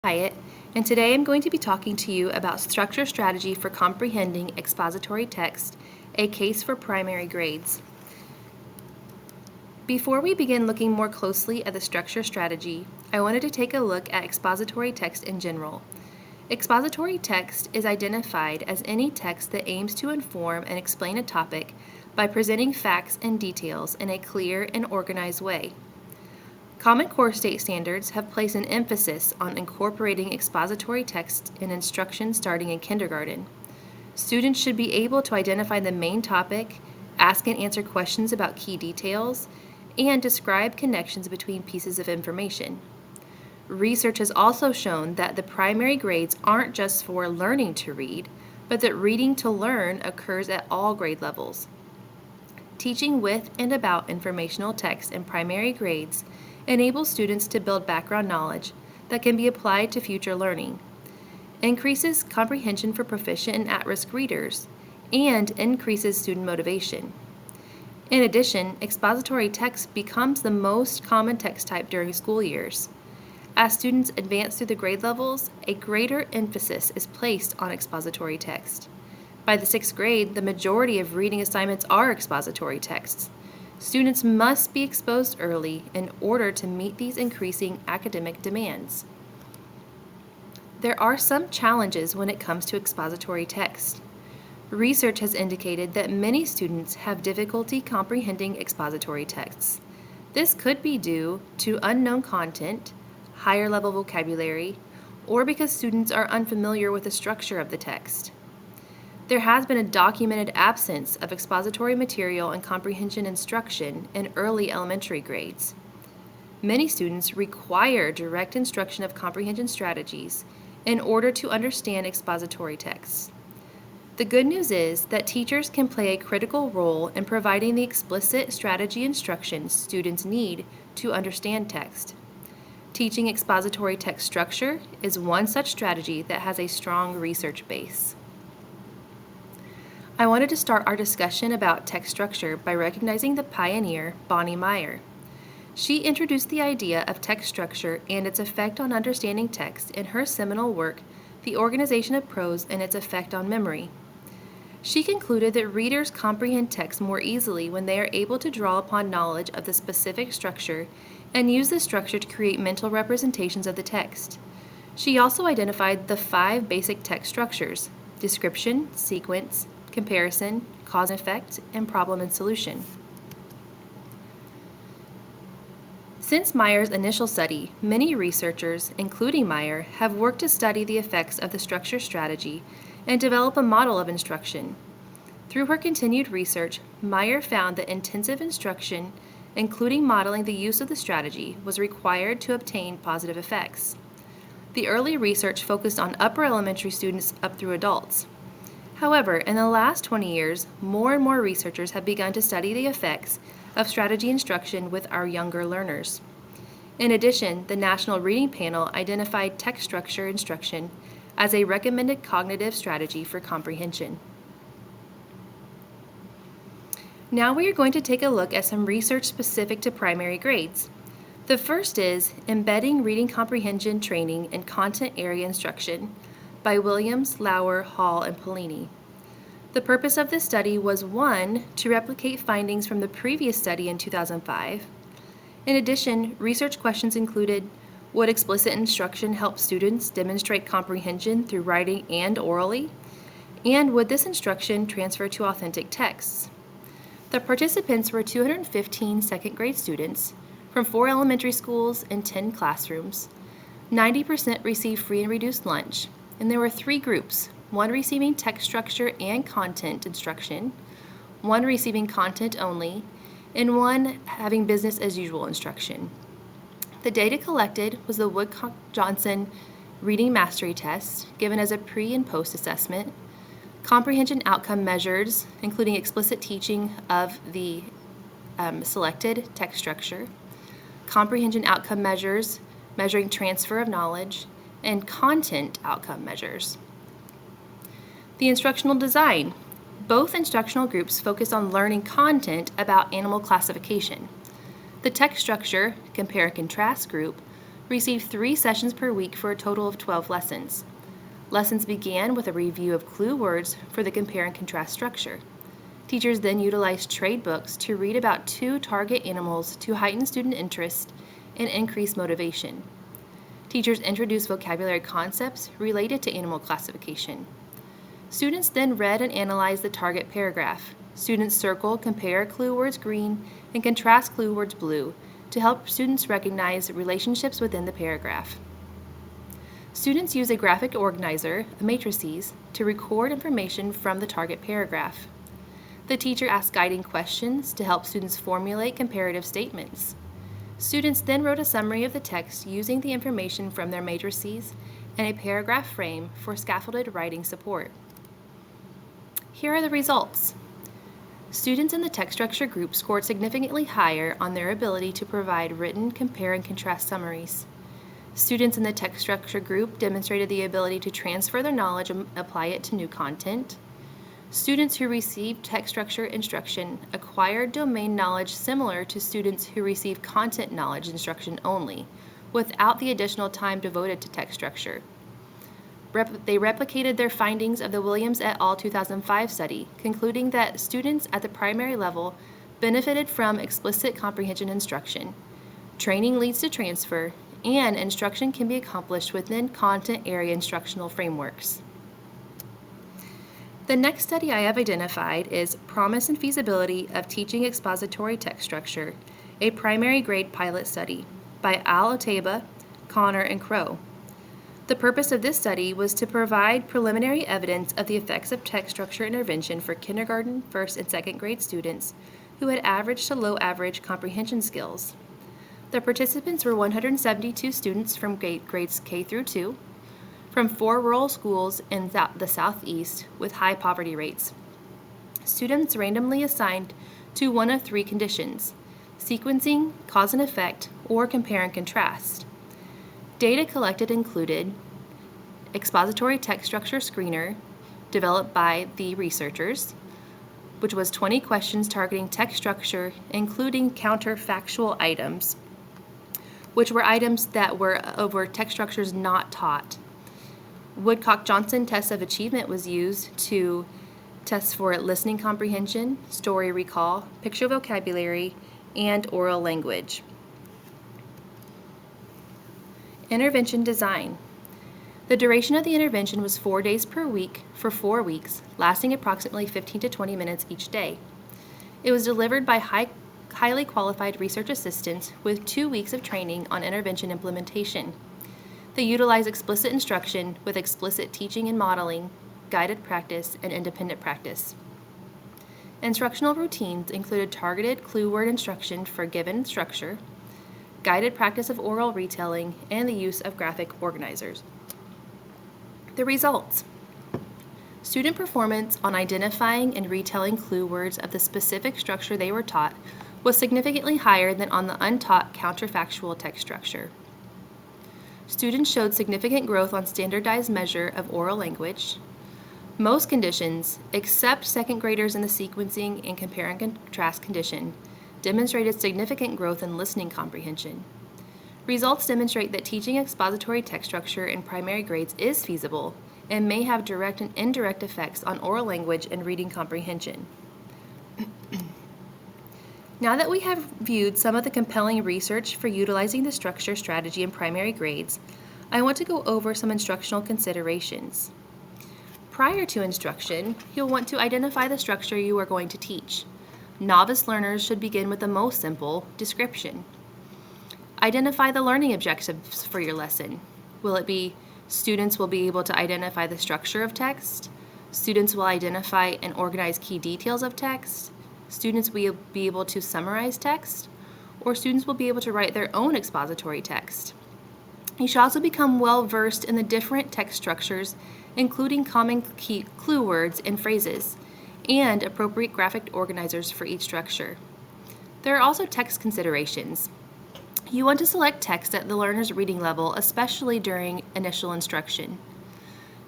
Hiatt, and today I'm going to be talking to you about structure strategy for comprehending expository text, a case for primary grades. Before we begin looking more closely at the structure strategy, I wanted to take a look at expository text in general. Expository text is identified as any text that aims to inform and explain a topic by presenting facts and details in a clear and organized way. Common Core state standards have placed an emphasis on incorporating expository text in instruction starting in kindergarten. Students should be able to identify the main topic, ask and answer questions about key details, and describe connections between pieces of information. Research has also shown that the primary grades aren't just for learning to read, but that reading to learn occurs at all grade levels. Teaching with and about informational text in primary grades enables students to build background knowledge that can be applied to future learning, increases comprehension for proficient and at-risk readers, and increases student motivation. In addition, expository text becomes the most common text type during school years. As students advance through the grade levels, a greater emphasis is placed on expository text. By the 6th grade, the majority of reading assignments are expository texts. Students must be exposed early in order to meet these increasing academic demands. There are some challenges when it comes to expository text. Research has indicated that many students have difficulty comprehending expository texts. This could be due to unknown content, higher level vocabulary, or because students are unfamiliar with the structure of the text. There has been a documented absence of expository material and comprehension instruction in early elementary grades. Many students require direct instruction of comprehension strategies in order to understand expository texts. The good news is that teachers can play a critical role in providing the explicit strategy instructions students need to understand text. Teaching expository text structure is one such strategy that has a strong research base. I wanted to start our discussion about text structure by recognizing the pioneer, Bonnie Meyer. She introduced the idea of text structure and its effect on understanding text in her seminal work, The Organization of Prose and Its Effect on Memory. She concluded that readers comprehend text more easily when they are able to draw upon knowledge of the specific structure and use the structure to create mental representations of the text. She also identified the 5 basic text structures: description, sequence, comparison, cause and effect, and problem and solution. Since Meyer's initial study, many researchers, including Meyer, have worked to study the effects of the structure strategy and develop a model of instruction. Through her continued research, Meyer found that intensive instruction, including modeling the use of the strategy, was required to obtain positive effects. The early research focused on upper elementary students up through adults. However, in the last 20 years, more and more researchers have begun to study the effects of strategy instruction with our younger learners. In addition, the National Reading Panel identified text structure instruction as a recommended cognitive strategy for comprehension. Now we are going to take a look at some research specific to primary grades. The first is Embedding Reading Comprehension Training in Content Area Instruction by Williams, Lauer, Hall, and Polini. The purpose of this study was 1. To replicate findings from the previous study in 2005. In addition, research questions included: would explicit instruction help students demonstrate comprehension through writing and orally? And would this instruction transfer to authentic texts? The participants were 215 second grade students from 4 elementary schools and 10 classrooms. 90% received free and reduced lunch, and there were 3 groups: 1 receiving text structure and content instruction, 1 receiving content only, and 1 having business as usual instruction. The data collected was the Wood-Johnson Reading Mastery Test, given as a pre- and post-assessment, comprehension outcome measures, including explicit teaching of the selected text structure, comprehension outcome measures, measuring transfer of knowledge, and content outcome measures. The instructional design. Both instructional groups focus on learning content about animal classification. The text structure, compare and contrast group, Receive 3 sessions per week for a total of 12 lessons. Lessons began with a review of clue words for the compare and contrast structure. Teachers then utilized trade books to read about 2 target animals to heighten student interest and increase motivation. Teachers introduced vocabulary concepts related to animal classification. Students then read and analyzed the target paragraph. Students circle, compare clue words green, and contrast clue words blue to help students recognize relationships within the paragraph. Students use a graphic organizer, matrices, to record information from the target paragraph. The teacher asked guiding questions to help students formulate comparative statements. Students then wrote a summary of the text using the information from their matrices and a paragraph frame for scaffolded writing support. Here are the results. Students in the text structure group scored significantly higher on their ability to provide written compare and contrast summaries. Students in the text structure group demonstrated the ability to transfer their knowledge and apply it to new content. Students who received text structure instruction acquired domain knowledge similar to students who received content knowledge instruction only, without the additional time devoted to text structure. They replicated their findings of the Williams et al. 2005 study, concluding that students at the primary level benefited from explicit comprehension instruction. Training leads to transfer, and instruction can be accomplished within content area instructional frameworks. The next study I have identified is Promise and Feasibility of Teaching Expository Text Structure, a Primary Grade Pilot Study by Al Oteba, Connor, and Crow. The purpose of this study was to provide preliminary evidence of the effects of text structure intervention for kindergarten, first, and second grade students who had average to low average comprehension skills. The participants were 172 students from grades K through 2, from 4 rural schools in the Southeast with high poverty rates. Students randomly assigned to one of 3 conditions: sequencing, cause and effect, or compare and contrast. Data collected included expository text structure screener developed by the researchers, which was 20 questions targeting text structure, including counterfactual items, which were items that were over text structures not taught. Woodcock-Johnson test of achievement was used to test for listening comprehension, story recall, picture vocabulary, and oral language. Intervention design. The duration of the intervention was 4 days per week for 4 weeks, lasting approximately 15 to 20 minutes each day. It was delivered by highly qualified research assistants with 2 weeks of training on intervention implementation. They utilized explicit instruction with explicit teaching and modeling, guided practice, and independent practice. Instructional routines included targeted clue word instruction for given structure, guided practice of oral retelling, and the use of graphic organizers. The results. Student performance on identifying and retelling clue words of the specific structure they were taught was significantly higher than on the untaught counterfactual text structure. Students showed significant growth on standardized measure of oral language. Most conditions, except second graders in the sequencing and compare and contrast condition, demonstrated significant growth in listening comprehension. Results demonstrate that teaching expository text structure in primary grades is feasible and may have direct and indirect effects on oral language and reading comprehension. Now that we have viewed some of the compelling research for utilizing the structure strategy in primary grades, I want to go over some instructional considerations. Prior to instruction, you'll want to identify the structure you are going to teach. Novice learners should begin with the most simple, description. Identify the learning objectives for your lesson. Will it be students will be able to identify the structure of text? Students will identify and organize key details of text? Students will be able to summarize text? Or students will be able to write their own expository text? You should also become well versed in the different text structures, including common key clue words and phrases, and appropriate graphic organizers for each structure. There are also text considerations. You want to select text at the learner's reading level, especially during initial instruction.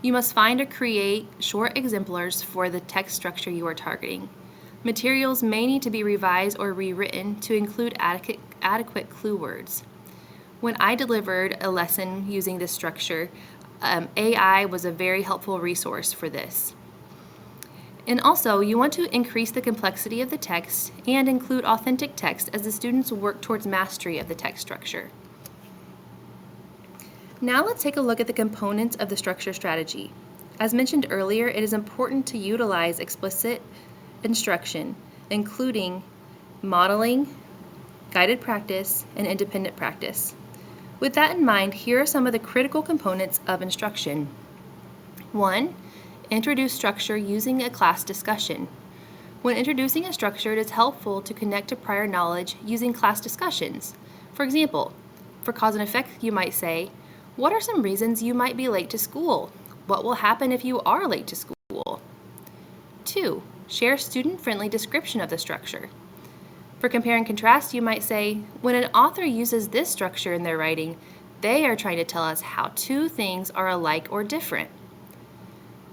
You must find or create short exemplars for the text structure you are targeting. Materials may need to be revised or rewritten to include adequate clue words. When I delivered a lesson using this structure, AI was a very helpful resource for this. And also, you want to increase the complexity of the text and include authentic text as the students work towards mastery of the text structure. Now let's take a look at the components of the structure strategy. As mentioned earlier, it is important to utilize explicit instruction, including modeling, guided practice, and independent practice. With that in mind, here are some of the critical components of instruction. 1. Introduce structure using a class discussion. When introducing a structure, it is helpful to connect to prior knowledge using class discussions. For example, for cause and effect, you might say, what are some reasons you might be late to school? What will happen if you are late to school? 2. Share student-friendly description of the structure. For compare and contrast, you might say, when an author uses this structure in their writing, they are trying to tell us how two things are alike or different.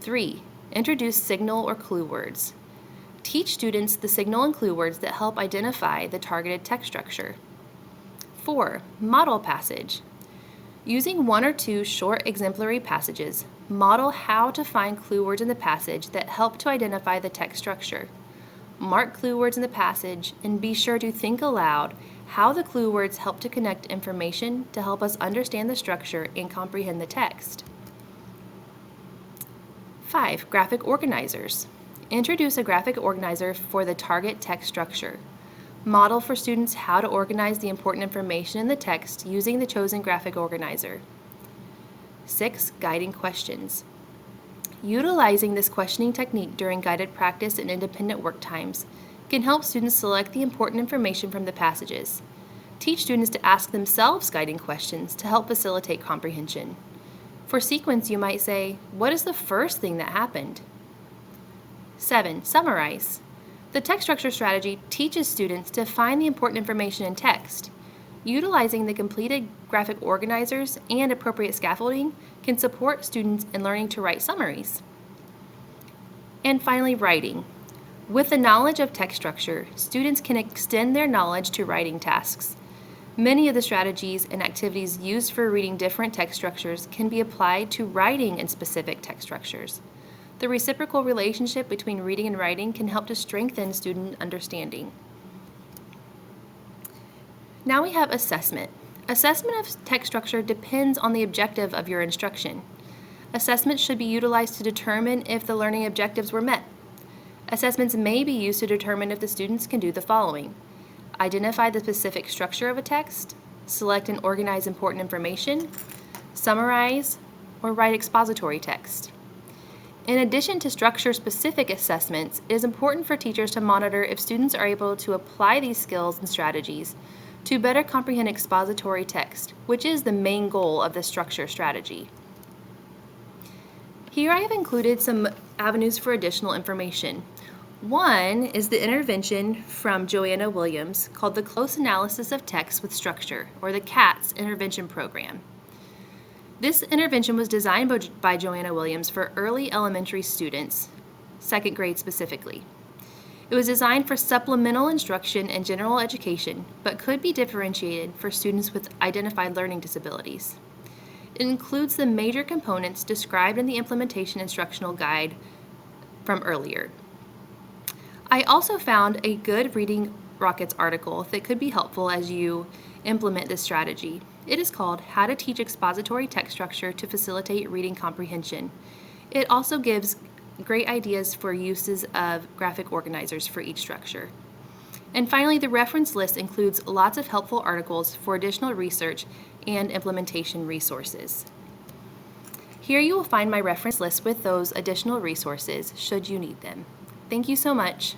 3. Introduce signal or clue words. Teach students the signal and clue words that help identify the targeted text structure. 4. Model passage. Using one or two short exemplary passages, model how to find clue words in the passage that help to identify the text structure. Mark clue words in the passage and be sure to think aloud how the clue words help to connect information to help us understand the structure and comprehend the text. 5. Graphic organizers. Introduce a graphic organizer for the target text structure. Model for students how to organize the important information in the text using the chosen graphic organizer. 6. Guiding questions. Utilizing this questioning technique during guided practice and independent work times can help students select the important information from the passages. Teach students to ask themselves guiding questions to help facilitate comprehension. For sequence, you might say, what is the first thing that happened? 7. Summarize. The text structure strategy teaches students to find the important information in text. Utilizing the completed graphic organizers and appropriate scaffolding can support students in learning to write summaries. And finally, writing. With the knowledge of text structure, students can extend their knowledge to writing tasks. Many of the strategies and activities used for reading different text structures can be applied to writing in specific text structures. The reciprocal relationship between reading and writing can help to strengthen student understanding. Now we have assessment. Assessment of text structure depends on the objective of your instruction. Assessments should be utilized to determine if the learning objectives were met. Assessments may be used to determine if the students can do the following: identify the specific structure of a text, select and organize important information, summarize, or write expository text. In addition to structure-specific assessments, it is important for teachers to monitor if students are able to apply these skills and strategies to better comprehend expository text, which is the main goal of the structure strategy. Here I have included some avenues for additional information. One is the intervention from Joanna Williams called the Close Analysis of Text with Structure, or the CATS intervention program. This intervention was designed by Joanna Williams for early elementary students, second grade specifically. It was designed for supplemental instruction and general education, but could be differentiated for students with identified learning disabilities. It includes the major components described in the implementation instructional guide from earlier. I also found a good Reading Rockets article that could be helpful as you implement this strategy. It is called How to Teach Expository Text Structure to Facilitate Reading Comprehension. It also gives great ideas for uses of graphic organizers for each structure. And finally, the reference list includes lots of helpful articles for additional research and implementation resources. Here you will find my reference list with those additional resources should you need them. Thank you so much.